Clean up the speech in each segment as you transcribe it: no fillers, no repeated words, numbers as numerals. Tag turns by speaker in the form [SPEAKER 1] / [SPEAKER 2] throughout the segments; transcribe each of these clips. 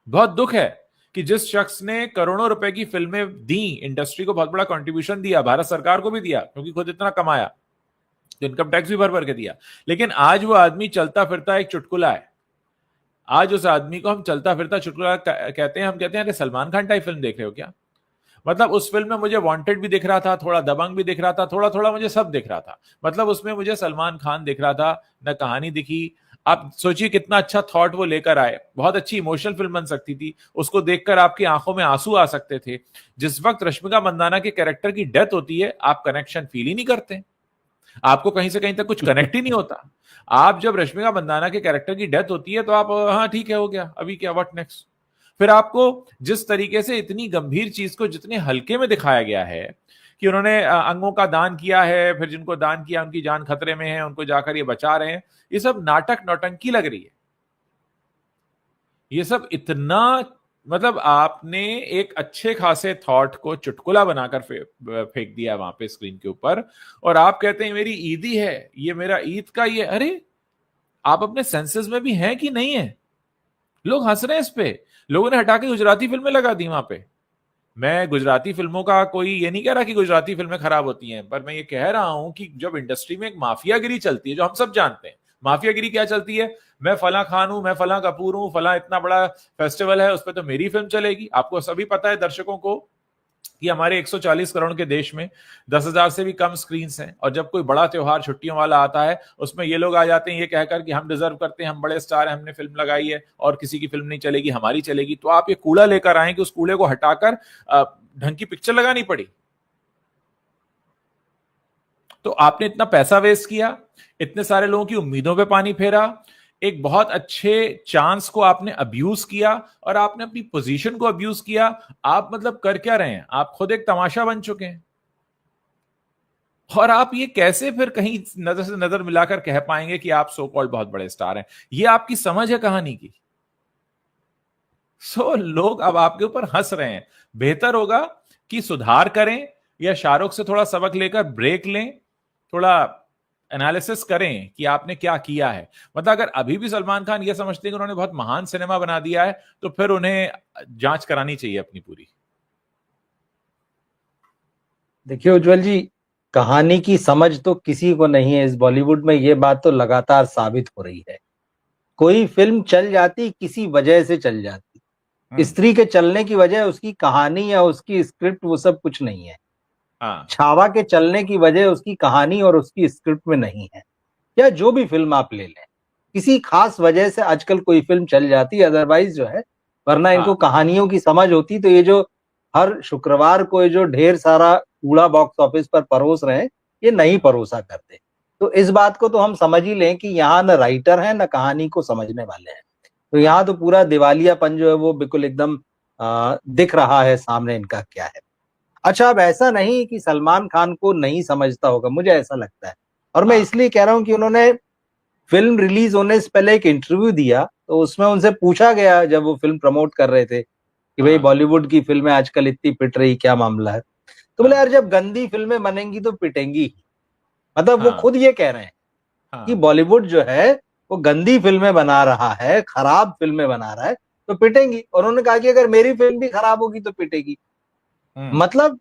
[SPEAKER 1] बहुत दुख है कि जिस शख्स ने करोड़ों रुपए की फिल्में दी, इंडस्ट्री को बहुत बड़ा कंट्रीब्यूशन दिया, भारत सरकार को भी दिया क्योंकि खुद इतना कमाया, तो इनकम टैक्स भी भर भर के दिया, लेकिन आज वो आदमी चलता फिरता एक चुटकुला है। आज उस आदमी को हम चलता फिरता चुटकुला कहते हैं। हम कहते हैं अरे सलमान खान टाइप फिल्म देख रहे हो क्या? मतलब उस फिल्म में मुझे वांटेड भी दिख रहा था, थोड़ा दबंग भी दिख रहा था, थोड़ा थोड़ा मुझे सब दिख रहा था। मतलब उसमें मुझे सलमान खान दिख रहा था, न कहानी दिखी। आप सोचिए कितना अच्छा थॉट वो लेकर आए, बहुत अच्छी इमोशनल फिल्म बन सकती थी, उसको देखकर आपकी आंखों में आंसू आ सकते थे। जिस वक्त रश्मिका मंदाना के कैरेक्टर की डेथ होती है, आप कनेक्शन फील ही नहीं करते, आपको कहीं से कहीं तक कुछ कनेक्ट ही नहीं होता। आप जब रश्मिका मंदाना के कैरेक्टर की डेथ होती है तो आप हाँ ठीक है, हो गया, अभी क्या, व्हाट नेक्स्ट। फिर आपको जिस तरीके से इतनी गंभीर चीज को जितने हल्के में दिखाया गया है कि उन्होंने अंगों का दान किया है, फिर जिनको दान किया उनकी जान खतरे में है, उनको जाकर ये बचा रहे हैं, ये सब नाटक नौटंकी लग रही है। ये सब इतना, मतलब आपने एक अच्छे खासे थॉट को चुटकुला बनाकर फेंक दिया वहां पे स्क्रीन के ऊपर, और आप कहते हैं मेरी ईदी है, ये मेरा ईद का ये। अरे आप अपने सेंसेस में भी हैं कि नहीं है? लोग हंस रहे हैं इस पे। लोगों ने हटा के गुजराती फिल्में लगा दी वहां पे। मैं गुजराती फिल्मों का कोई ये नहीं कह रहा कि गुजराती फिल्में खराब होती हैं, पर मैं ये कह रहा हूं कि जब इंडस्ट्री में एक माफियागिरी चलती है, जो हम सब जानते हैं माफियागिरी क्या चलती है, मैं फला खान हूं, मैं फला कपूर हूं, फला इतना बड़ा फेस्टिवल है, उस पर तो मेरी फिल्म चलेगी। आपको सभी पता है दर्शकों को कि हमारे 140 करोड़ के देश में 10,000 से भी कम स्क्रीन हैं, और जब कोई बड़ा त्योहार छुट्टियों वाला आता है उसमें ये लोग आ जाते हैं ये कहकर कि हम डिजर्व करते हैं, हम बड़े स्टार हैं, हमने फिल्म लगाई है और किसी की फिल्म नहीं चलेगी, हमारी चलेगी। तो आप ये कूड़ा लेकर आए कि उस कूड़े को हटाकर ढंग की पिक्चर लगानी पड़ी। तो आपने इतना पैसा वेस्ट किया, इतने सारे लोगों की उम्मीदों पे पानी फेरा, एक बहुत अच्छे चांस को आपने अब्यूज किया, और आपने अपनी पोजीशन को अब्यूज किया। आप मतलब कर क्या रहे हैं? आप खुद एक तमाशा बन चुके हैं। और आप ये कैसे फिर कहीं नजर से नजर मिलाकर कह पाएंगे कि आप सो कॉल्ड बहुत बड़े स्टार हैं? ये आपकी समझ है कहानी की? लोग अब आपके ऊपर हंस रहे हैं। बेहतर होगा कि सुधार करें, या शाहरुख से थोड़ा सबक लेकर ब्रेक लें, थोड़ा एनालिसिस करें कि आपने क्या किया है। मतलब अगर अभी भी सलमान खान ये समझते हैं कि उन्होंने बहुत महान सिनेमा बना दिया है, तो फिर उन्हें जांच करानी चाहिए अपनी पूरी।
[SPEAKER 2] देखिए उज्जवल जी, कहानी की समझ तो किसी को नहीं है इस बॉलीवुड में, ये बात तो लगातार साबित हो रही है। कोई फिल्म चल जाती किसी वजह से चल जाती। स्त्री के चलने की वजह उसकी कहानी या उसकी स्क्रिप्ट वो सब कुछ नहीं है।
[SPEAKER 1] हाँ
[SPEAKER 2] छावा के चलने की वजह उसकी कहानी और उसकी स्क्रिप्ट में नहीं है। या जो भी फिल्म आप ले लें, किसी खास वजह से आजकल कोई फिल्म चल जाती है, अदरवाइज जो है, वरना इनको
[SPEAKER 1] हाँ
[SPEAKER 2] कहानियों की समझ होती तो ये जो हर शुक्रवार को ये जो ढेर सारा कूड़ा बॉक्स ऑफिस पर परोस रहे हैं, ये नहीं परोसा करते। तो इस बात को तो हम समझ ही लें कि यहाँ न राइटर है न कहानी को समझने वाले हैं। तो यहाँ
[SPEAKER 1] हाँ
[SPEAKER 2] तो पूरा दिवालियापन जो है वो बिल्कुल एकदम दिख रहा है सामने इनका क्या है। अच्छा, अब ऐसा नहीं कि सलमान खान को नहीं समझता होगा, मुझे ऐसा लगता है। और मैं
[SPEAKER 1] हाँ
[SPEAKER 2] इसलिए कह रहा हूं कि उन्होंने फिल्म रिलीज होने से पहले एक इंटरव्यू दिया, तो उसमें उनसे पूछा गया जब वो फिल्म प्रमोट कर रहे थे कि भाई
[SPEAKER 1] हाँ
[SPEAKER 2] बॉलीवुड की फिल्में आजकल इतनी पिट रही, क्या मामला है? तो बोले
[SPEAKER 1] हाँ
[SPEAKER 2] यार, जब गंदी फिल्में बनेंगी तो पिटेंगी ही। मतलब वो
[SPEAKER 1] हाँ
[SPEAKER 2] खुद ये कह रहे हैं कि
[SPEAKER 1] हाँ
[SPEAKER 2] बॉलीवुड जो है वो गंदी फिल्में बना रहा है, खराब फिल्में बना रहा है, तो पिटेंगी। और उन्होंने कहा कि अगर मेरी फिल्म भी खराब होगी तो पिटेगी।
[SPEAKER 1] हम्म
[SPEAKER 2] मतलब,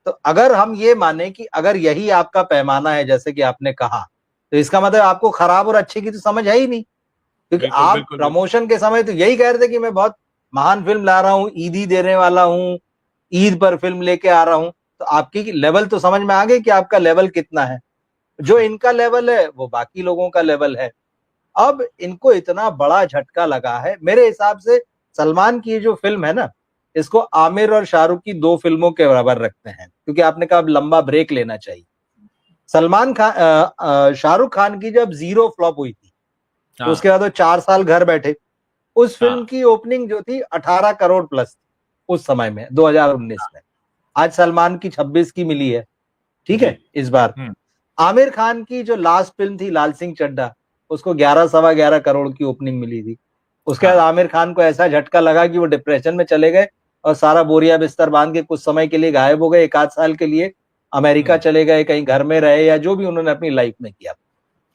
[SPEAKER 2] तो अगर हम ये माने कि अगर यही आपका पैमाना है जैसे कि आपने कहा, तो इसका मतलब आपको खराब और अच्छे की तो समझ है ही नहीं। क्योंकि
[SPEAKER 1] बिल्कुल
[SPEAKER 2] आप
[SPEAKER 1] बिल्कुल बिल्कुल।
[SPEAKER 2] प्रमोशन के समय तो यही कह रहे थे कि मैं बहुत महान फिल्म ला रहा हूँ, ईदी देने वाला हूँ, ईद पर फिल्म लेके आ रहा हूँ। तो आपकी लेवल तो समझ में आ गई कि आपका लेवल कितना है। जो इनका लेवल है वो बाकी लोगों का लेवल है। अब इनको इतना बड़ा झटका लगा है, मेरे हिसाब से सलमान की जो फिल्म है ना, इसको आमिर और शाहरुख की दो फिल्मों के बराबर रखते हैं, क्योंकि आपने कहा अब लंबा ब्रेक लेना चाहिए। सलमान खान शाहरुख खान की जब जीरो फ्लॉप हुई थी, तो
[SPEAKER 1] हाँ
[SPEAKER 2] उसके बाद वो 4 साल घर बैठे। उस फिल्म
[SPEAKER 1] हाँ
[SPEAKER 2] की ओपनिंग जो थी 18 करोड़ प्लस थी उस समय में, 2019 में। आज सलमान की 26 की मिली है, ठीक
[SPEAKER 1] जी।
[SPEAKER 2] है, इस बार।
[SPEAKER 1] हम्म
[SPEAKER 2] आमिर खान की जो लास्ट फिल्म थी लाल सिंह चड्ढा, उसको 11 सवा 11 करोड़ की ओपनिंग मिली थी। उसके बाद
[SPEAKER 1] हाँ
[SPEAKER 2] आमिर खान को ऐसा झटका लगा कि वो डिप्रेशन में चले गए और सारा बोरिया बिस्तर बांध के कुछ समय के लिए गायब हो गए, 1 आध साल के लिए अमेरिका
[SPEAKER 1] हम्म
[SPEAKER 2] चले गए, कहीं घर में रहे, या जो भी उन्होंने अपनी लाइफ में किया।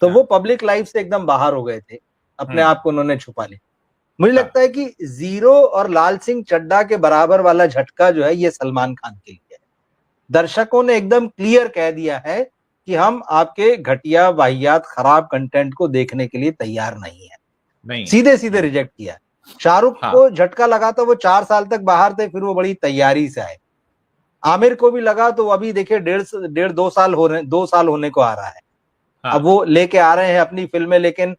[SPEAKER 2] तो वो
[SPEAKER 1] हाँ
[SPEAKER 2] पब्लिक लाइफ से एकदम बाहर हो गए थे, अपने
[SPEAKER 1] हम्म
[SPEAKER 2] आप को उन्होंने छुपा लिया। मुझे लगता है कि जीरो और लाल सिंह चड्ढा के बराबर वाला झटका जो है ये सलमान खान के लिए है। दर्शकों ने एकदम क्लियर कह दिया है कि हम आपके घटिया वाहियात खराब कंटेंट को देखने के लिए तैयार नहीं है,
[SPEAKER 1] नहीं,
[SPEAKER 2] सीधे सीधे रिजेक्ट किया। शाहरुख को झटका लगा था, वो 4 साल तक बाहर थे, फिर वो बड़ी तैयारी से आए। आमिर को भी लगा, तो अभी देखिए 2 साल होने को आ रहा है। अब वो लेके आ रहे हैं अपनी फिल्में, लेकिन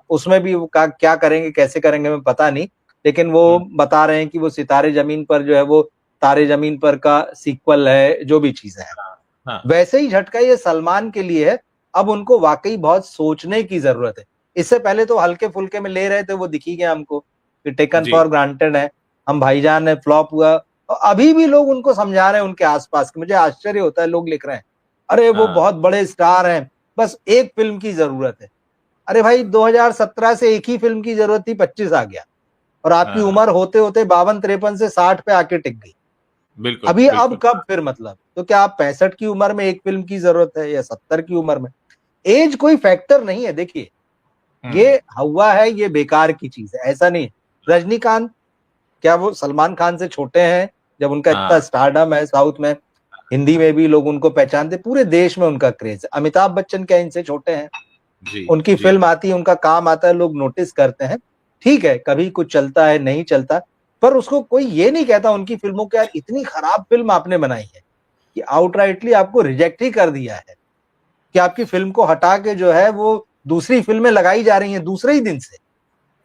[SPEAKER 2] उसमें भी वो क्या करेंगे कैसे करेंगे हमें पता नहीं, लेकिन वो बता रहे हैं कि वो सितारे जमीन पर जो है वो तारे जमीन पर का सीक्वल है, जो भी चीजें हैं। वैसे ही झटका ये सलमान के लिए है। अब उनको वाकई बहुत सोचने की जरूरत है। इससे पहले तो हल्के फुल्के में ले रहे थे, वो दिख ही गया हमको कि टेकन फॉर ग्रांटेड है, हम भाईजान है, फ्लॉप हुआ। और अभी भी लोग उनको समझा रहे हैं उनके आसपास। मुझे आश्चर्य होता है, लोग लिख रहे हैं अरे वो बहुत बड़े स्टार हैं, बस एक फिल्म की जरूरत है। अरे भाई 2017 से एक ही फिल्म की जरूरत थी, 25 आ गया, और आपकी उम्र होते होते 52-53 से 60 पे आके टिक गई।
[SPEAKER 1] बिल्कुल,
[SPEAKER 2] अभी अब कब फिर मतलब, तो क्या आप 65 की उम्र में एक फिल्म की जरूरत है या 70 की उम्र में? एज कोई फैक्टर नहीं है। देखिए ये हुआ है, ये बेकार की चीज है, ऐसा नहीं है। रजनीकांत क्या वो सलमान खान से छोटे हैं? जब उनका इतना स्टारडम है साउथ में, हिंदी में भी लोग उनको पहचानते, पूरे देश में उनका क्रेज है। अमिताभ बच्चन क्या इनसे छोटे हैं? उनकी फिल्म आती है, उनका काम आता है, लोग नोटिस करते हैं। ठीक है, कभी कुछ चलता है, नहीं चलता, पर उसको कोई ये नहीं कहता उनकी फिल्मों को यार इतनी खराब फिल्म आपने बनाई है, कि आउटराइटली आपको रिजेक्ट ही कर दिया है, कि आपकी फिल्म को हटा के जो है वो दूसरी फिल्में लगाई जा रही हैं दूसरे ही दिन से।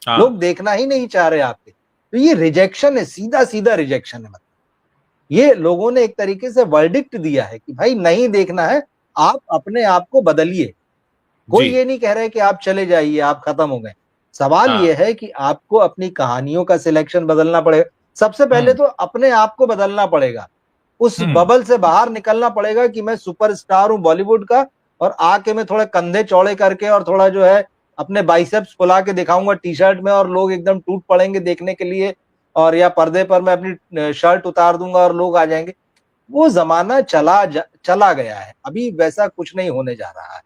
[SPEAKER 2] लोग देखना ही नहीं चाह रहे आपके। तो ये रिजेक्शन है, सीधा सीधा रिजेक्शन है। मतलब ये लोगों ने एक तरीके से वर्डिक्ट दिया है कि भाई नहीं देखना है, आप अपने आप को बदलिए। कोई ये नहीं कह रहा है कि आप चले जाइए, आप खत्म हो गए। सवाल ये है कि आपको अपनी कहानियों का सिलेक्शन बदलना पड़ेगा। सबसे पहले तो अपने आप को बदलना पड़ेगा, उस बबल से बाहर निकलना पड़ेगा कि मैं सुपरस्टार हूं बॉलीवुड का, और आके मैं थोड़े कंधे चौड़े करके और थोड़ा जो है अपने बाइसेप्स फुला के दिखाऊंगा टी शर्ट में, और लोग एकदम टूट पड़ेंगे देखने के लिए, और या पर्दे पर मैं अपनी शर्ट उतार दूंगा और लोग आ जाएंगे। वो जमाना चला गया है, अभी वैसा कुछ नहीं होने जा रहा है।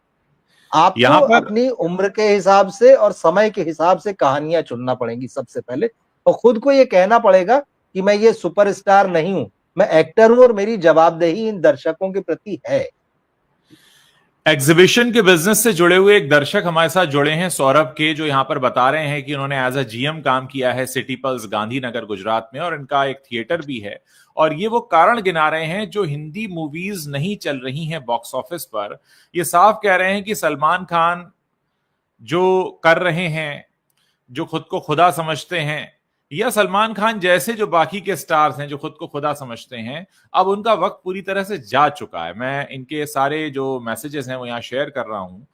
[SPEAKER 2] आपको अपनी उम्र के हिसाब से और समय के हिसाब से कहानियां चुनना पड़ेंगी सबसे पहले, और खुद को ये कहना पड़ेगा कि मैं ये सुपरस्टार नहीं हूं, मैं एक्टर हूं, और मेरी जवाबदेही इन दर्शकों के प्रति है।
[SPEAKER 1] एग्जीबिशन के बिजनेस से जुड़े हुए एक दर्शक हमारे साथ जुड़े हैं, सौरभ के, जो यहां पर बता रहे हैं कि उन्होंने एज अ जीएम काम किया है सिटी पल्स गांधीनगर गुजरात में, और इनका एक थिएटर भी है। और ये वो कारण गिना रहे हैं जो हिंदी मूवीज नहीं चल रही हैं बॉक्स ऑफिस पर। ये साफ कह रहे हैं कि सलमान खान जो कर रहे हैं, जो खुद को खुदा समझते हैं, या सलमान खान जैसे जो बाकी के स्टार्स हैं जो खुद को खुदा समझते हैं, अब उनका वक्त पूरी तरह से जा चुका है। मैं इनके सारे जो मैसेजेस हैं वो यहाँ शेयर कर रहा हूँ।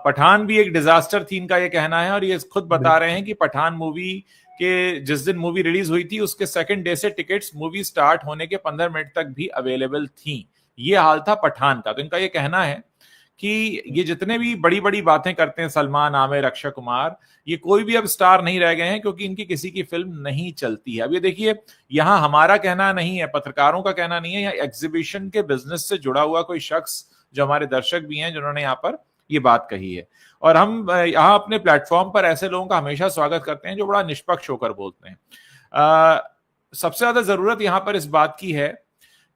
[SPEAKER 1] पठान भी एक डिजास्टर थी, इनका ये कहना है, और ये खुद बता रहे हैं कि पठान मूवी के जिस दिन मूवी रिलीज हुई थी उसके सेकंड डे से टिकट्स मूवी स्टार्ट होने के 15 मिनट तक भी अवेलेबल थी। ये हाल था पठान का। तो इनका ये कहना है कि ये जितने भी बड़ी बड़ी बातें करते हैं सलमान, आमिर, अक्षय कुमार, ये कोई भी अब स्टार नहीं रह गए हैं, क्योंकि इनकी किसी की फिल्म नहीं चलती है। अब ये देखिए, यहाँ हमारा कहना नहीं है, पत्रकारों का कहना नहीं है, यहाँ एग्जीबिशन के बिजनेस से जुड़ा हुआ कोई शख्स जो हमारे दर्शक भी हैं जिन्होंने यहाँ पर ये बात कही है। और हम यहाँ अपने प्लेटफॉर्म पर ऐसे लोगों का हमेशा स्वागत करते हैं जो बड़ा निष्पक्ष होकर बोलते हैं। सबसे ज्यादा जरूरत यहाँ पर इस बात की है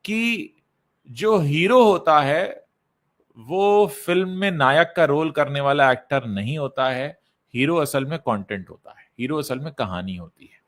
[SPEAKER 1] कि जो हीरो होता है वो फिल्म में नायक का रोल करने वाला एक्टर नहीं होता है। हीरो असल में कंटेंट होता है, हीरो असल में कहानी होती है।